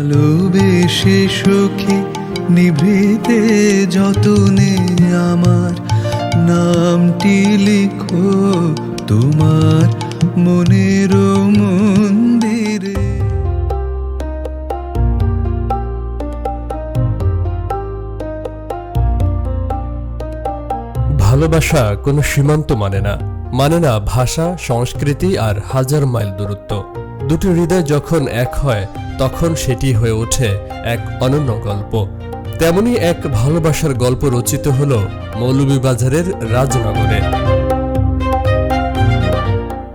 ভালোবেসে সখী নিভৃতে যতনে আমার নামটি লিখো তোমার মনের মন্দিরে। ভালোবাসা কোনো সীমান্ত মানে না ভাষা, সংস্কৃতি আর হাজার মাইল দূরত্ব। দুটো হৃদয় যখন এক হয় তখন সেটি হয়ে ওঠে এক অনন্য গল্প। তেমনি এক ভালোবাসার গল্প রচিত হল মৌলভীবাজারের রাজনগরে।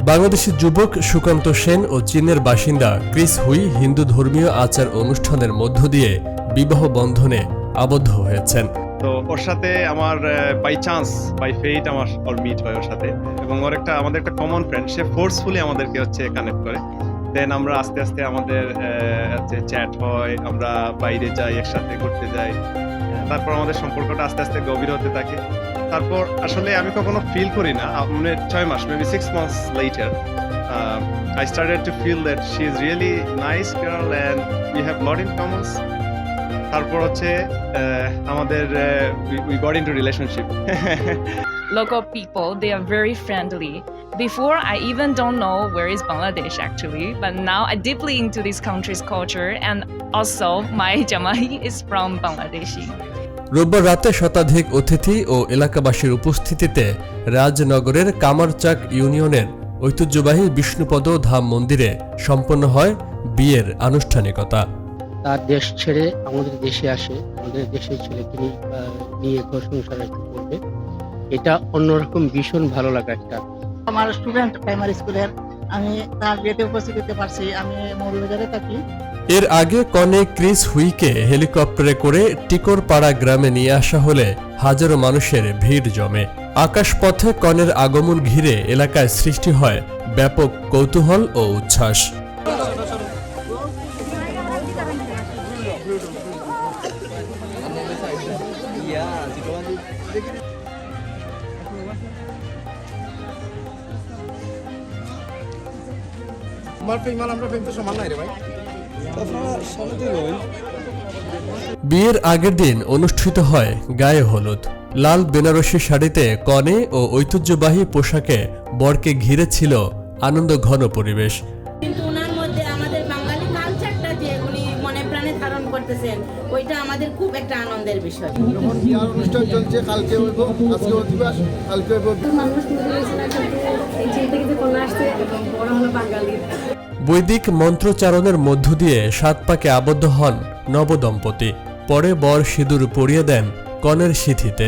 বাংলাদেশি যুবক সুকান্ত সেন ও চীনের বাসিন্দা ক্রিস হুই হিন্দু ধর্মীয় আচার অনুষ্ঠানের মধ্য দিয়ে বিবাহ বন্ধনে আবদ্ধ হয়েছেন। তো ওর সাথে আমার বাই ফেট আমার মিট হয় ওর সাথে, এবং আমাদের একটা কমন ফ্রেন্ড, সে ফোর্সফুলি আমাদেরকে কানেক্ট করে। দেন আমরা আস্তে আস্তে আমাদের চ্যাট হয়, আমরা বাইরে যাই, একসাথে ঘুরতে যাই, তারপর আমাদের সম্পর্কটা আস্তে আস্তে গভীর হতে থাকে। তারপর আসলে আমি কখনো ফিল করি না, 6 মাস, maybe 6 months later, I started to feel that she is really nice girl and we have lot in common. তারপর আমাদের we got into relationship. Local people, they are very friendly. Before, I even don't know where is Bangladesh actually, but now I'm deeply into this country's culture, and also my Jamai is from Bangladeshi. রোববার রাতে শতাধিক অতিথি ও এলাকাবাসীর উপস্থিতিতে রাজনগরের কামারচাক ইউনিয়নের ঐতিহ্যবাহী বিষ্ণুপদ ধাম মন্দিরে সম্পন্ন হয় বিয়ের আনুষ্ঠানিকতা। তার দেশ ছেড়ে আমাদের দেশে আসে, আমাদের দেশের ছেলেকে নিয়ে ঘর সংসার করবে, এটা অন্যরকম ভীষণ ভালো লাগা একটা। আমার স্টুডেন্ট প্রাইমারি স্কুলের, আমি তার বিয়েতে উপস্থিত হতে পারছি। আমি মৌলভীবাজারে থাকি। এর আগে কনে ক্রিস হুইকে হেলিকপ্টারে করে টিকরপাড়া গ্রামে নিয়ে আসা হলে হাজারো মানুষের ভিড় জমে। আকাশপথে কনের আগমন ঘিরে এলাকায় সৃষ্টি হয় ব্যাপক কৌতূহল ও উচ্ছ্বাস। বিয়ের আগের দিন অনুষ্ঠিত হয় গায়ে হলুদ। লাল বেনারসি শাড়িতে কনে ও ঐতিহ্যবাহী পোশাকে বরকে ঘিরে ছিল আনন্দ ঘন পরিবেশ। কিন্তু ওনার মধ্যে আমাদের বাঙালি কালচারটা যে উনি মনে প্রাণে ধারণ করতেছেন, ওইটা আমাদের খুব একটা আনন্দের বিষয়। যখন বিয়ার অনুষ্ঠান চলছে, কালকে হইব, আজকে অধিবাস, কালকে হইব। মানুষ এই থেকে কোন আসছে এবং বড় হলো বাঙালি। বৈদিক মন্ত্রোচ্চারণের মধ্য দিয়ে 7 পাকে আবদ্ধ হন নবদম্পতি। পরে বর সিঁদুর পরিয়ে দেন কনের সিঁথিতে।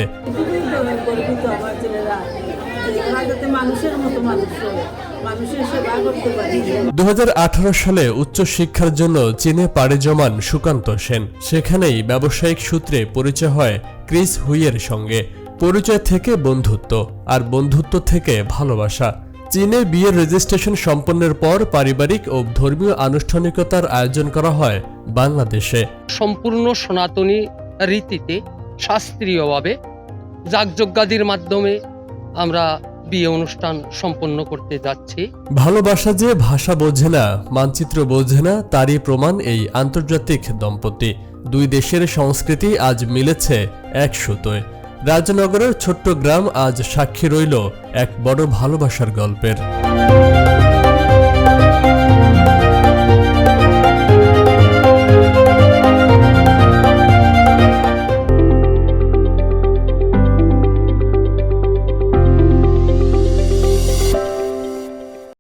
2018 সালে উচ্চশিক্ষার জন্য চীনে পাড়ি জমান সুকান্ত সেন। সেখানেই ব্যবসায়িক সূত্রে পরিচয় হয় ক্রিস হুইয়ের সঙ্গে। পরিচয় থেকে বন্ধুত্ব, আর বন্ধুত্ব থেকে ভালোবাসা। চীনে বিয়ের রেজিস্ট্রেশন সম্পন্নের পর পারিবারিক ও ধর্মীয় আনুষ্ঠানিকতার আয়োজন করা হয় বাংলাদেশে। সম্পূর্ণ সনাতনী রীতিতে শাস্ত্রীয়ভাবে যাগযজ্ঞাদির মাধ্যমে আমরা বিয়ে অনুষ্ঠান সম্পন্ন করতে যাচ্ছি। ভালোবাসা যে ভাষা বোঝে না, মানচিত্র বোঝে না, তারই প্রমাণ এই আন্তর্জাতিক দম্পতি। দুই দেশের সংস্কৃতি আজ মিলেছে এক সুতোয়। রাজনগরের ছোট্ট গ্রাম আজ সাক্ষী রইল এক বড় ভালোবাসার গল্পের।